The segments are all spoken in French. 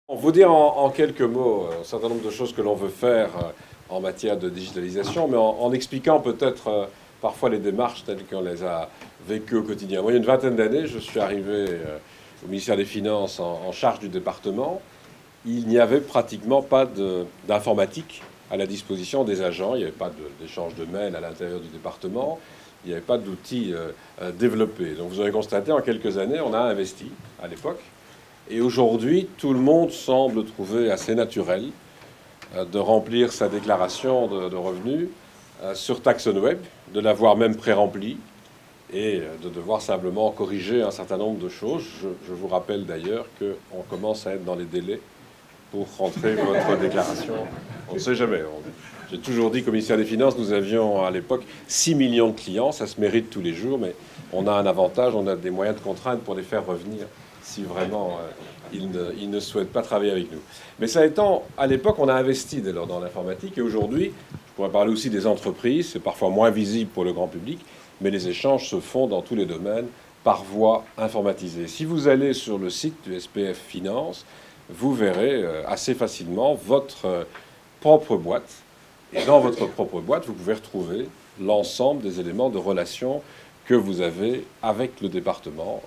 Pour vous dire en quelques mots un certain nombre de choses que l'on veut faire en matière de digitalisation, mais en expliquant peut-être parfois les démarches telles qu'on les a vécues au quotidien. Moi, il y a une vingtaine d'années, je suis arrivé au ministère des Finances en charge du département. Il n'y avait pratiquement pas d'informatique à la disposition des agents. Il n'y avait pas d'échange de mails à l'intérieur du département. Il n'y avait pas d'outils développés. Donc vous avez constaté, en quelques années, on a investi à l'époque. Et aujourd'hui, tout le monde semble trouver assez naturel de remplir sa déclaration de revenus sur TaxonWeb, de l'avoir même pré-remplie et de devoir simplement corriger un certain nombre de choses. Je vous rappelle d'ailleurs qu'on commence à être dans les délais pour rentrer votre déclaration. On ne sait jamais. J'ai toujours dit qu'au ministère des Finances, nous avions à l'époque 6 millions de clients. Ça se mérite tous les jours, mais on a un avantage, on a des moyens de contrainte pour les faire revenir si vraiment ils ne souhaitent pas travailler avec nous. Mais ça étant, à l'époque, on a investi dès lors dans l'informatique, et aujourd'hui, je pourrais parler aussi des entreprises, c'est parfois moins visible pour le grand public, mais les échanges se font dans tous les domaines par voie informatisée. Si vous allez sur le site du SPF Finance, vous verrez assez facilement votre propre boîte, et dans votre propre boîte, vous pouvez retrouver l'ensemble des éléments de relation que vous avez avec le département.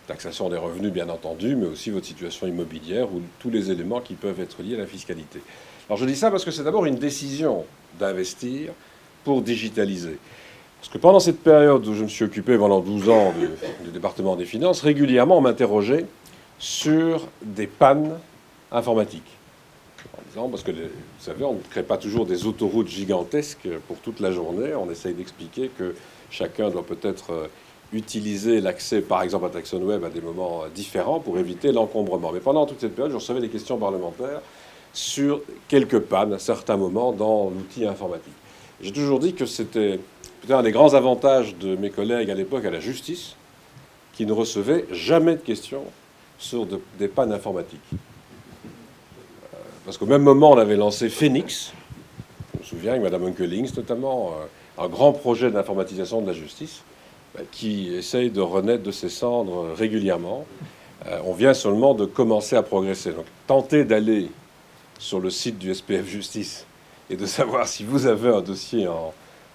Taxation des revenus, bien entendu, mais aussi votre situation immobilière ou tous les éléments qui peuvent être liés à la fiscalité. Alors je dis ça parce que c'est d'abord une décision d'investir pour digitaliser. Parce que pendant cette période où je me suis occupé pendant 12 ans du département des finances, régulièrement on m'interrogeait sur des pannes informatiques. En disant, parce que, vous savez, on ne crée pas toujours des autoroutes gigantesques pour toute la journée. On essaye d'expliquer que chacun doit peut-être utiliser l'accès, par exemple, à TaxonWeb à des moments différents pour éviter l'encombrement. Mais pendant toute cette période, je recevais des questions parlementaires sur quelques pannes à certains moments dans l'outil informatique. J'ai toujours dit que c'était peut-être un des grands avantages de mes collègues à l'époque à la justice, qui ne recevaient jamais de questions sur des pannes informatiques. Parce qu'au même moment, on avait lancé Phoenix, je me souviens, avec Mme Onkelings notamment, un grand projet d'informatisation de la justice, qui essaye de renaître de ses cendres régulièrement. On vient seulement de commencer à progresser. Donc, tentez d'aller sur le site du SPF Justice et de savoir si vous avez un dossier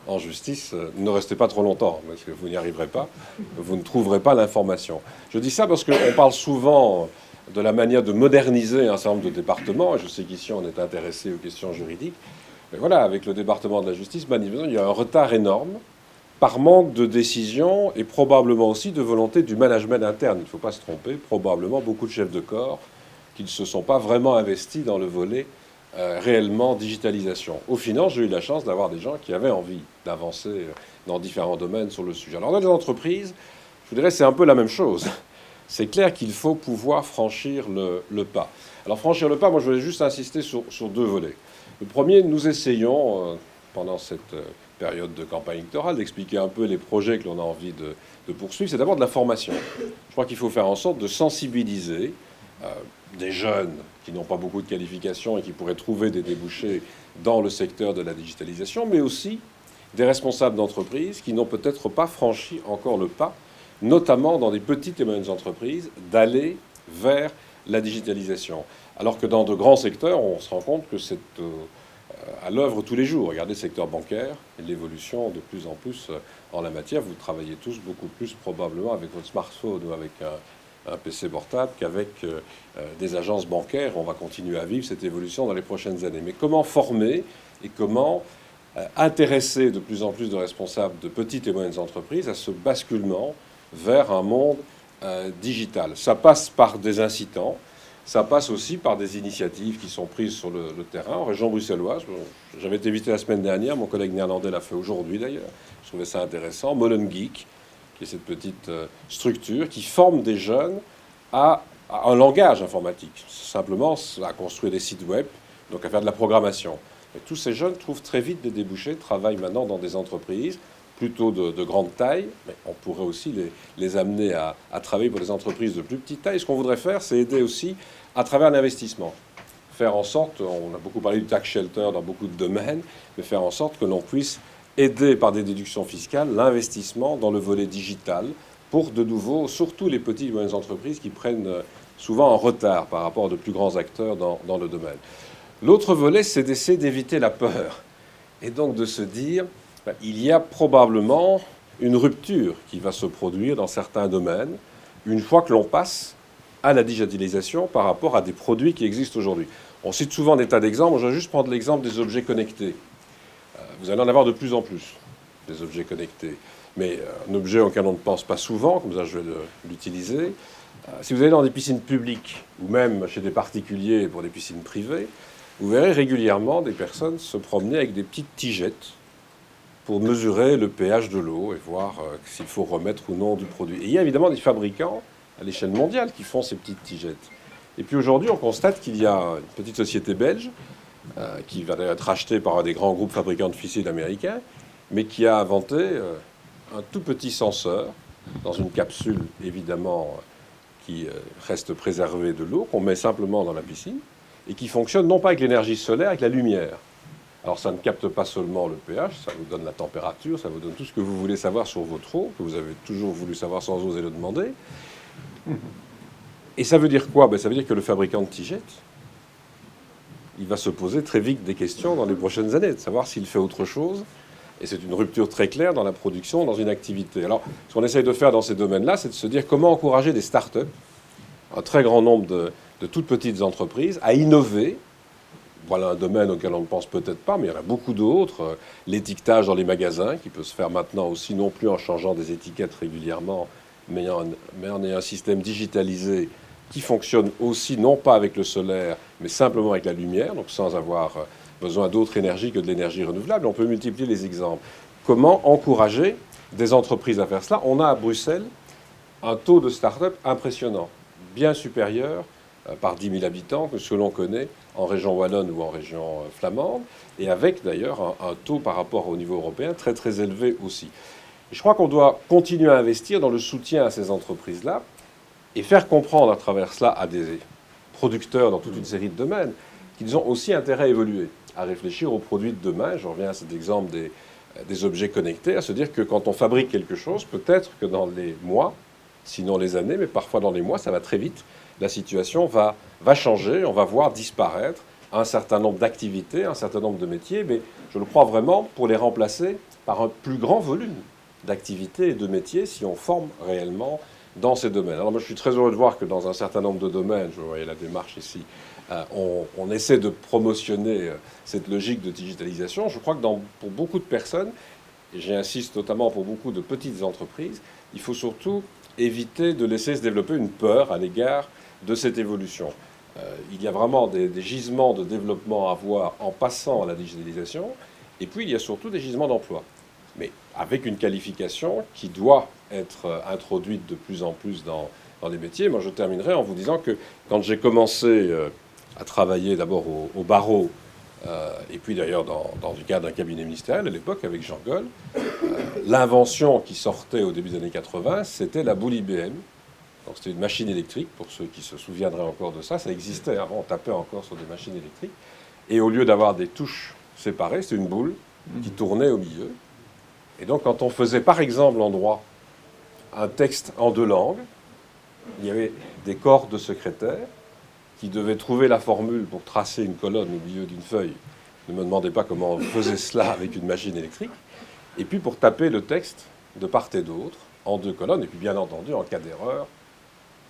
en justice. Ne restez pas trop longtemps, parce que vous n'y arriverez pas. Vous ne trouverez pas l'information. Je dis ça parce qu'on parle souvent de la manière de moderniser un certain nombre de départements. Je sais qu'ici, on est intéressé aux questions juridiques. Mais voilà, avec le département de la justice, il y a un retard énorme par manque de décision et probablement aussi de volonté du management interne. Il ne faut pas se tromper, probablement beaucoup de chefs de corps qui ne se sont pas vraiment investis dans le volet réellement digitalisation. Au final, j'ai eu la chance d'avoir des gens qui avaient envie d'avancer dans différents domaines sur le sujet. Alors dans les entreprises, je vous dirais c'est un peu la même chose. C'est clair qu'il faut pouvoir franchir le pas. Alors franchir le pas, moi je voulais juste insister sur deux volets. Le premier, nous essayons, pendant cette période de campagne électorale, d'expliquer un peu les projets que l'on a envie de poursuivre. C'est d'abord de la formation. Je crois qu'il faut faire en sorte de sensibiliser des jeunes qui n'ont pas beaucoup de qualifications et qui pourraient trouver des débouchés dans le secteur de la digitalisation, mais aussi des responsables d'entreprises qui n'ont peut-être pas franchi encore le pas, notamment dans des petites et moyennes entreprises, d'aller vers la digitalisation. Alors que dans de grands secteurs, on se rend compte que c'est à l'œuvre tous les jours. Regardez le secteur bancaire et l'évolution de plus en plus en la matière. Vous travaillez tous beaucoup plus probablement avec votre smartphone ou avec un PC portable qu'avec des agences bancaires. On va continuer à vivre cette évolution dans les prochaines années. Mais comment former et comment intéresser de plus en plus de responsables de petites et moyennes entreprises à ce basculement vers un monde digital? Ça passe par des incitants. Ça passe aussi par des initiatives qui sont prises sur le terrain. En région bruxelloise, j'avais été visité la semaine dernière, mon collègue néerlandais l'a fait aujourd'hui d'ailleurs, je trouvais ça intéressant. Molen Geek, qui est cette petite structure qui forme des jeunes à un langage informatique, simplement à construire des sites web, donc à faire de la programmation. Et tous ces jeunes trouvent très vite des débouchés, travaillent maintenant dans des entreprises plutôt de grande taille, mais on pourrait aussi les amener à travailler pour des entreprises de plus petite taille. Ce qu'on voudrait faire, c'est aider aussi à travers l'investissement. Faire en sorte, on a beaucoup parlé du tax shelter dans beaucoup de domaines, mais faire en sorte que l'on puisse aider par des déductions fiscales l'investissement dans le volet digital pour de nouveau, surtout les petites et moyennes entreprises qui prennent souvent en retard par rapport à de plus grands acteurs dans le domaine. L'autre volet, c'est d'essayer d'éviter la peur. Et donc de se dire, il y a probablement une rupture qui va se produire dans certains domaines une fois que l'on passe à la digitalisation par rapport à des produits qui existent aujourd'hui. On cite souvent des tas d'exemples. Je vais juste prendre l'exemple des objets connectés. Vous allez en avoir de plus en plus, des objets connectés. Mais un objet auquel on ne pense pas souvent, comme ça je vais l'utiliser, si vous allez dans des piscines publiques ou même chez des particuliers pour des piscines privées, vous verrez régulièrement des personnes se promener avec des petites tigeettes pour mesurer le pH de l'eau et voir s'il faut remettre ou non du produit. Et il y a évidemment des fabricants à l'échelle mondiale qui font ces petites tigeettes. Et puis aujourd'hui, on constate qu'il y a une petite société belge qui va être rachetée par un des grands groupes fabricants de piscines américains, mais qui a inventé un tout petit senseur dans une capsule, évidemment, qui reste préservée de l'eau, qu'on met simplement dans la piscine, et qui fonctionne non pas avec l'énergie solaire, avec la lumière. Alors ça ne capte pas seulement le pH, ça vous donne la température, ça vous donne tout ce que vous voulez savoir sur votre eau, que vous avez toujours voulu savoir sans oser le demander. Et ça veut dire quoi? Ça veut dire que le fabricant de tigeettes, il va se poser très vite des questions dans les prochaines années, de savoir s'il fait autre chose. Et c'est une rupture très claire dans la production, dans une activité. Alors, ce qu'on essaye de faire dans ces domaines-là, c'est de se dire comment encourager des start-up, un très grand nombre de toutes petites entreprises, à innover. Voilà un domaine auquel on ne pense peut-être pas, mais il y en a beaucoup d'autres. L'étiquetage dans les magasins, qui peut se faire maintenant aussi, non plus en changeant des étiquettes régulièrement, mais en ayant un système digitalisé qui fonctionne aussi, non pas avec le solaire, mais simplement avec la lumière, donc sans avoir besoin d'autre énergie que de l'énergie renouvelable. On peut multiplier les exemples. Comment encourager des entreprises à faire cela? On a à Bruxelles un taux de start-up impressionnant, bien supérieur par 10 000 habitants que ce que l'on connaît en région wallonne ou en région flamande, et avec d'ailleurs un taux par rapport au niveau européen très très élevé aussi. Et je crois qu'on doit continuer à investir dans le soutien à ces entreprises-là et faire comprendre à travers cela à des producteurs dans toute une série de domaines qu'ils ont aussi intérêt à évoluer, à réfléchir aux produits de demain. Je reviens à cet exemple des objets connectés, à se dire que quand on fabrique quelque chose, peut-être que dans les mois, sinon les années, mais parfois dans les mois, ça va très vite, la situation va changer, on va voir disparaître un certain nombre d'activités, un certain nombre de métiers, mais je le crois vraiment pour les remplacer par un plus grand volume d'activités et de métiers si on forme réellement dans ces domaines. Alors moi je suis très heureux de voir que dans un certain nombre de domaines, je voyais la démarche ici, on essaie de promotionner cette logique de digitalisation. Je crois que pour beaucoup de personnes, et j'insiste notamment pour beaucoup de petites entreprises, il faut surtout éviter de laisser se développer une peur à l'égard de cette évolution. Il y a vraiment des gisements de développement à avoir en passant à la digitalisation, et puis il y a surtout des gisements d'emploi, mais avec une qualification qui doit être introduite de plus en plus dans les métiers. Moi, je terminerai en vous disant que quand j'ai commencé à travailler d'abord au barreau, et puis d'ailleurs dans le cadre d'un cabinet ministériel à l'époque avec Jean Goll, l'invention qui sortait au début des années 80, c'était la boule IBM. Donc c'était une machine électrique, pour ceux qui se souviendraient encore de ça. Ça existait avant, on tapait encore sur des machines électriques. Et au lieu d'avoir des touches séparées, c'était une boule qui tournait au milieu. Et donc quand on faisait par exemple en droit un texte en 2 langues, il y avait des corps de secrétaires qui devaient trouver la formule pour tracer une colonne au milieu d'une feuille. Ne me demandez pas comment on faisait cela avec une machine électrique. Et puis pour taper le texte de part et d'autre en 2 colonnes, et puis bien entendu en cas d'erreur,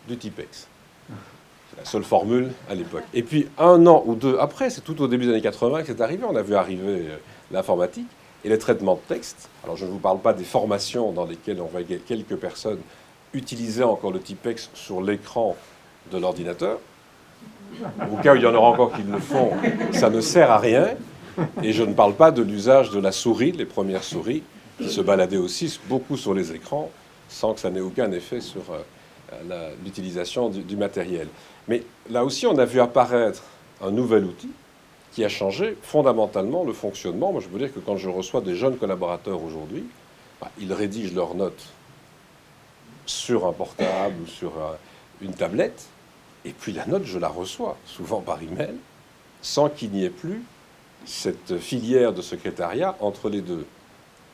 du typex. C'est la seule formule à l'époque. Et puis 1 an ou 2 après, c'est tout au début des années 80 que c'est arrivé, on a vu arriver l'informatique et les traitements de texte. Alors je ne vous parle pas des formations dans lesquelles on voyait quelques personnes utiliser encore le typex sur l'écran de l'ordinateur. Au cas où il y en aura encore qui le font, ça ne sert à rien. Et je ne parle pas de l'usage de la souris, les premières souris, qui se baladaient aussi beaucoup sur les écrans, sans que ça n'ait aucun effet sur l'utilisation du matériel. Mais là aussi, on a vu apparaître un nouvel outil qui a changé fondamentalement le fonctionnement. Moi, je peux dire que quand je reçois des jeunes collaborateurs aujourd'hui, ils rédigent leurs notes sur un portable ou sur une tablette, et puis la note, je la reçois, souvent par email, sans qu'il n'y ait plus cette filière de secrétariat entre les deux.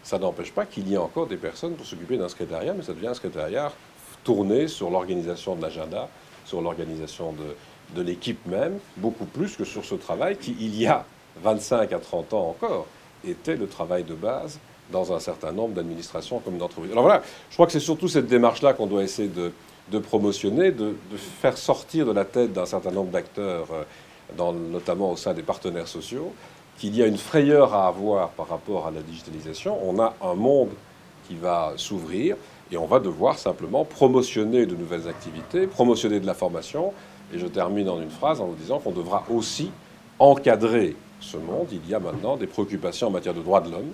Ça n'empêche pas qu'il y ait encore des personnes pour s'occuper d'un secrétariat, mais ça devient un secrétariat tourné sur l'organisation de l'agenda sur l'organisation de l'équipe même, beaucoup plus que sur ce travail qui, il y a 25 à 30 ans encore, était le travail de base dans un certain nombre d'administrations comme d'entreprises. Alors voilà, je crois que c'est surtout cette démarche-là qu'on doit essayer de promotionner, de faire sortir de la tête d'un certain nombre d'acteurs, notamment au sein des partenaires sociaux, qu'il y a une frayeur à avoir par rapport à la digitalisation. On a un monde qui va s'ouvrir et on va devoir simplement promotionner de nouvelles activités, promotionner de la formation. Et je termine en une phrase en vous disant qu'on devra aussi encadrer ce monde. Il y a maintenant des préoccupations en matière de droits de l'homme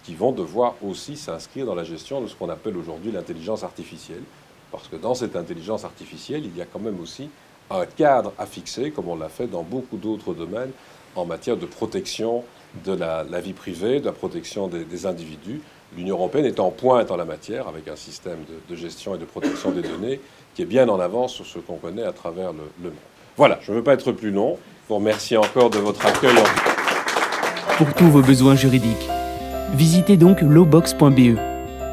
qui vont devoir aussi s'inscrire dans la gestion de ce qu'on appelle aujourd'hui l'intelligence artificielle. Parce que dans cette intelligence artificielle, il y a quand même aussi un cadre à fixer, comme on l'a fait dans beaucoup d'autres domaines, en matière de protection de la vie privée, de la protection des individus. L'Union européenne est en pointe en la matière, avec un système de gestion et de protection des données qui est bien en avance sur ce qu'on connaît à travers le monde. Voilà, je ne veux pas être plus long. Je vous remercie encore de votre accueil. Pour tous vos besoins juridiques, visitez donc lawbox.be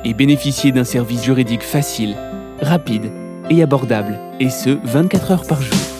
et bénéficiez d'un service juridique facile, rapide et abordable, et ce, 24 heures par jour.